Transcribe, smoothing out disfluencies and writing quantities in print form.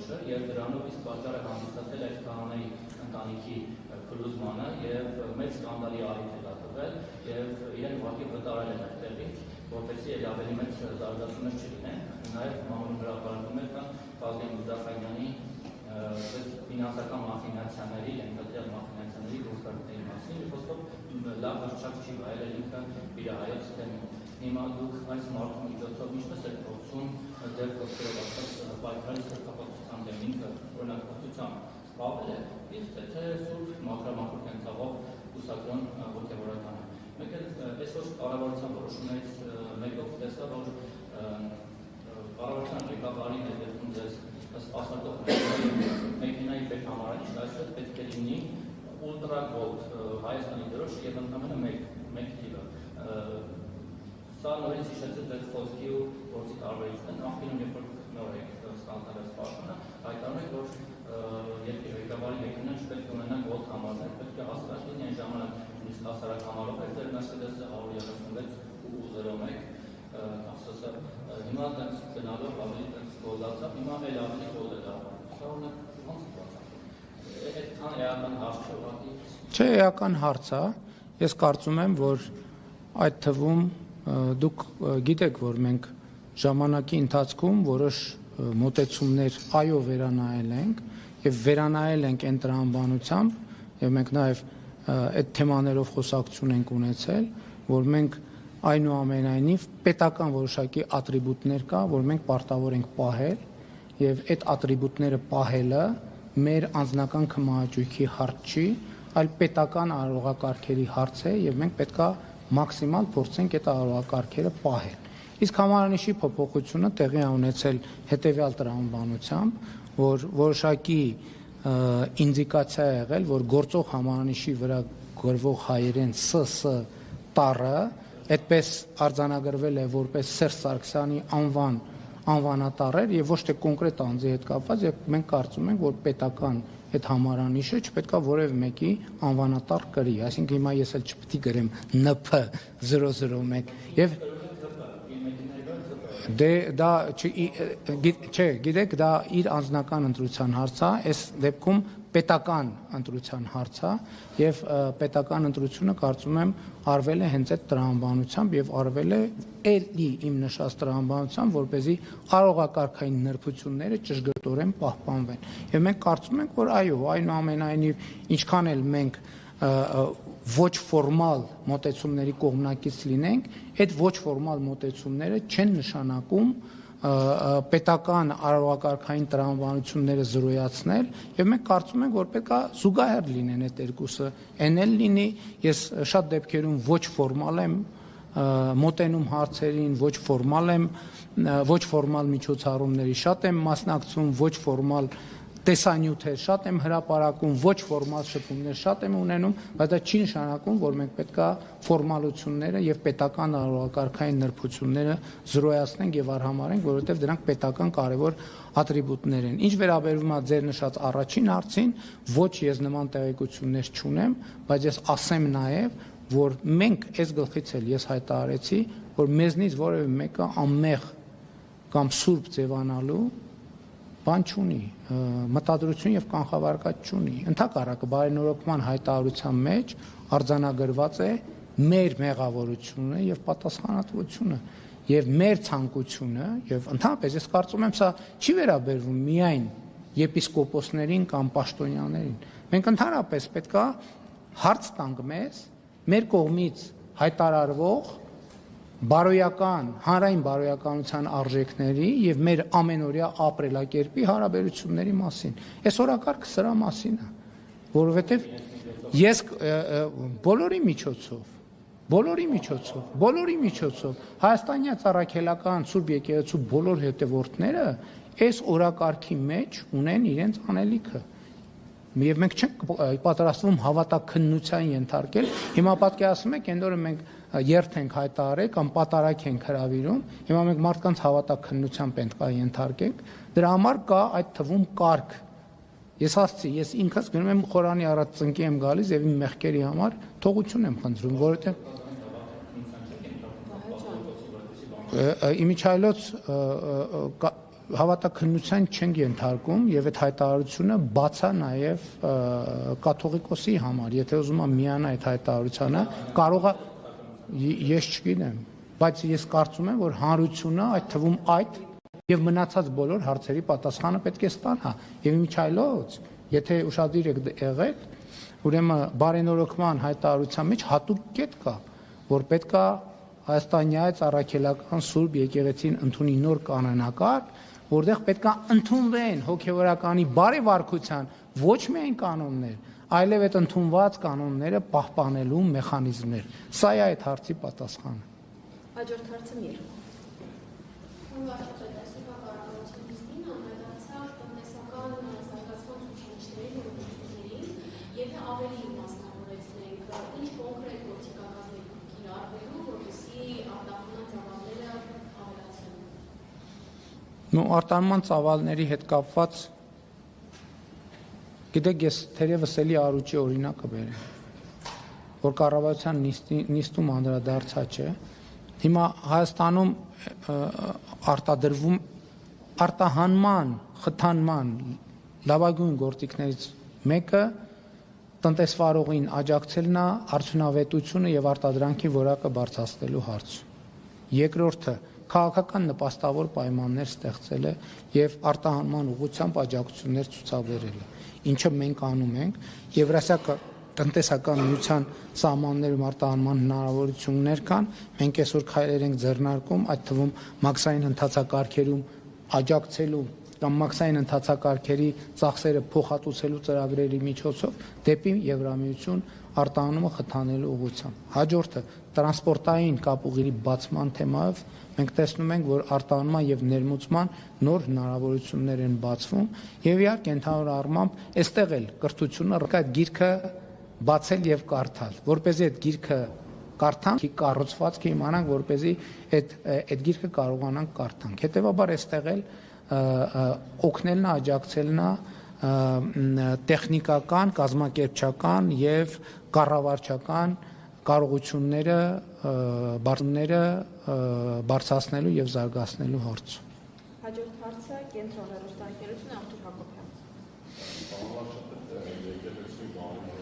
որոշը եւ դրանով իսկ պատճառ է հանդիսացել այդ քահանայի ընտանիքի փլուզմանը եւ մեծ սկանդալի առիթ է դատվել եւ իրեն ուղղակի վտարել են այդտեղից, որպեսզի էլ ավելի մեծ զարգացումներ չլինեն։ Նաեւ մամուլի հրապարակում էր կան Վազգեն Մուրզախանյանի ֆինանսական մախինացիաների, ենթատեղ մախինացիաների գործարքների մասին, եւ խոսքով լավ հրճակ չի վայելել ինքը իրահայոց թեմում։ Հիմա դուք այս մարդու միջոցով ինչպես եք փորձում ձեր խոսքերով ասած պայքարի սրբապատության դեմ ինքը օրինակացությամբ զբաղվել է, իսկ թե սուրբ մաքրամաքուր կենցաղով կուսակրոն ոգևորականը։ Մեկ էլ այսօր կառավարության որոշումներից մեկով տեսա, որ կառավարության ղեկավարի ներդրում ձեզ սպասարկող մեքենայի պետհամարանի այսօր պետք է լինի ուլտրա գոլդ Հայաստանի դրոշը եւ ընդամենը մեկ թիվը։ Սա նորից հիշեցեց ձեր խոսքի ու գործի տարբերությունը, նախկինում երբ որ նոր եք ստանձնել այս պաշտոնը, հայտարարում եք, որ երկրի ղեկավարի մեքենան չպետք է ունենա գոլդ համարներ, պետք է հաստատ լինի այն ժամանակ նույնիսկ հասարակ համարով եք, ձեր Mercedes-ը 136.01 ասոսը հիմա տենց գնալով ավելի տենց գոլդացավ, հիմա էլ ավելի գոլդ է դառնում։ Սա ունեք ոնց ստացա։ Այդքան էական հարց չէ, ուղղակի։ Չէ, էական հարց է։ Ես կարծում եմ, որ այդ թվում դուք գիտեք, որ մենք ժամանակի ընթացքում որոշ մոտեցումներ այո վերանայել ենք եւ վերանայել ենք այն տրամաբանությամբ եւ մենք նաեւ այդ թեմաներով խոսակցություն ենք ունեցել, որ մենք այնուամենայնիվ պետական որոշակի ատրիբուտներ կա, որ մենք պարտավոր ենք պահել եւ այդ ատրիբուտները պահելը մեր անձնական քմահաճույքի հարց չի, այլ պետական արարողակարգերի հարց է եւ մենք պետքա մաքսիմալ փորձենք այդ արարողակարգերը պահել։ Իսկ համարանիշի փոփոխությունը տեղի է ունեցել հետեւյալ տրամաբանությամբ, որ որոշակի ինդիկացիա է եղել, որ գործող համարանիշի վրա գրվող հայերեն ՍՍ տառը այդպես արձանագրվել է որպես Սերժ Սարգսյանի անվանատառեր եւ ոչ թե կոնկրետ անձի հետ կապված, եւ մենք կարծում ենք, որ պետական այդ համարանիշը չպետքա որևէ մեկի անվանատառ կրի, այսինքն հիմա ես էլ չպետք է գրեմ NP001 եւ դա չէ, գիտեք, դա իր անձնական ընտրության հարց է, այս դեպքում պետական ընտրության հարց է եւ պետական ընտրությունը կարծում եմ արվել է հենց այդ տրամաբանությամբ եւ արվել է էլի իմ նշած տրամաբանությամբ, որպեսզի արարողակարգային նրբությունները ճշգրտորեն պահպանվեն։ Եվ մենք կարծում ենք, որ այո, այնուամենայնիվ ինչքան էլ մենք ոչ ֆորմալ մոտեցումների կողմնակից լինենք, այդ ոչ ֆորմալ մոտեցումները չեն նշանակում պետական արարողակարգային տրամաբանությունները զրոյացնել եւ մենք կարծում ենք, որ պետք է զուգահեռ լինեն այդ երկուսը, այն էլ լինի, ես շատ դեպքերում ոչ ֆորմալ եմ մոտենում հարցերին, ոչ ֆորմալ միջոցառումների շատ եմ մասնակցում, ոչ ֆորմալ տեսանյութեր շատ եմ հրապարակում, ոչ ֆորմալ շփումներ շատ եմ ունենում, բայց դա չի նշանակում, որ մենք պետքա ֆորմալությունները եւ պետական արարողակարգային նրբությունները զրոյացնենք եւ արհամարենք, որովհետեւ դրանք պետական կարեւոր ատրիբուտներ են։ Ինչ վերաբերում է ձեր նշած առաջին հարցին, ոչ ես նման տեղեկություններ չունեմ, բայց ես ասեմ նաեւ, որ մենք այս գլխից էլ ես հայտարարեցի, որ մեզնից որևէ մեկը անմեղ կամ սուրբ ձևանալու բան չունի, մտադրություն եւ կանխավարկած չունի։ Ընդհակառակը բարենորոգման հայտարարության մեջ արձանագրված է մեր մեղավորությունը եւ պատասխանատվությունը եւ մեր ցանկությունը եւ ընդհանրապես ես կարծում եմ սա չի վերաբերվում միայն եպիսկոպոսներին կամ պաշտոնյաներին։ Մենք ընդհանրապես պետքա հարց տանք մեր կողմից հայտարարվող բարոյական, հանրային բարոյականության արժեքների եւ մեր ամենօրյա ապրելակերպի հարաբերությունների մասին։ Այս օրակարգը սրա մասին է, որովհետեւ ես բոլորի միջոցով հայաստանյա ծառայքելական Սուրբ եկեղեցու բոլոր հետևորդները այս օրակարգի մեջ ունեն իրենց անելիքը։ Եվ մենք չենք պատրաստվում հավատաքննության ենթարկել։ Հիմա պատկերացնում եք, այն օրը մենք երթ ենք հայտարարել կամ պատարակ ենք հրավիրում, հիմա մենք մարդկանց հավատաքննության պետք է ենթարկենք, դրա համար կա այդ թվում կարգ։ Ես ասացի, ես ինքս գնում եմ խորանի առաջ ծնկի եմ գալիս եւ իմ մեղքերի համար թողություն եմ խնդրում, որովհետեւ իմիջայլոց հավատաքննության չենք ենթարկում եւ այդ հայտարարությունը բաց է նաեւ կաթողիկոսի համար, եթե ուզում է միանա այդ հայտարարությանը, կարող է ես չգիտեմ, բայց ես կարծում եմ, որ հանրությունը այդ թվում այդ եւ մնացած բոլոր հարցերի պատասխանը պետք է ստանա եւ միջայլոց, եթե ուշադիր եք եղել, ուրեմն բարենորոգման հայտարարության մեջ հատուկ կետ կա, որ պետք է Հայաստանյաց առաքելական Սուրբ եկեղեցին ընդունի նոր կանոնակարգ, որտեղ պետք է ընդունվեն հոգևորականի բարեվարքության ոչ միայն կանոններ, այլև այդ ընդունված կանոնները պահպանելու մեխանիզմներ։ Սա է այդ հարցի պատասխանը։ Հաջորդ հարցը մի է։ Եթե ավելի մասնավորեցնենք, ինչ կոնկրետ գործիքակազմեր կիրառվելու, որպեսզի արտահանման ծավալները ավելացնեն։ Արտահանման ծավալների հետ կապված, գիտեք, ես թերևս էլի առուճի օրինակը բերեմ, որ կառավարության նիստում անդրադարձած է։ Հիմա Հայաստանում արտադրվում արտահանման, խթանման լավագույն գործիքներից մեկը տնտեսվարողին աջակցելն է արդյունավետությունը եւ արտադրանքի որակը բարձրացնելու հարցում։ Երկրորդը քաղաքական նպաստավոր պայմաններ ստեղծելը եւ արտահանման ուղղությամբ աջակցություններ ցուցաբերելը, ինչը մենք անում ենք Եվրասիական տնտեսական միության սահմաններում արտահանման հնարավորություններ կան, մենք այսօր քայլեր ենք ձեռնարկում, այդ թվում մաքսային ընթացակարգերում աջակցելու կամ մաքսային ընթացակարգերի ծախսերը փոխհատուցելու ծրագրերի միջոցով դեպի Եվրամիություն արտահանումը խթանելու ուղղությամբ։ Հաջորդը տրանսպորտային կապուղիների բացման թեմայով մենք տեսնում ենք, որ արտահանման եւ ներմուծման նոր հնարավորություններ են բացվում եւ իհարկե ընդհանուր առմամբ այստեղ էլ կրթությունը այդ գիրքը բացել եւ կարդալ, որպեսզի այդ գիրքը կարդանք, կառուցվածքը իմանանք, որպեսզի այդ գիրքը կարողանանք կարդանք։ Հետևաբար այստեղ էլ օգնելն է, աջակցելն է տեխնիկական, կազմակերպչական եւ կառավարչական կարողությունները բարձրացնելու եւ զարգացնելու հարցում։ Հաջորդ հարցը կենտրոն հեռուստաընկերությունը Արտուր Հակոբյան։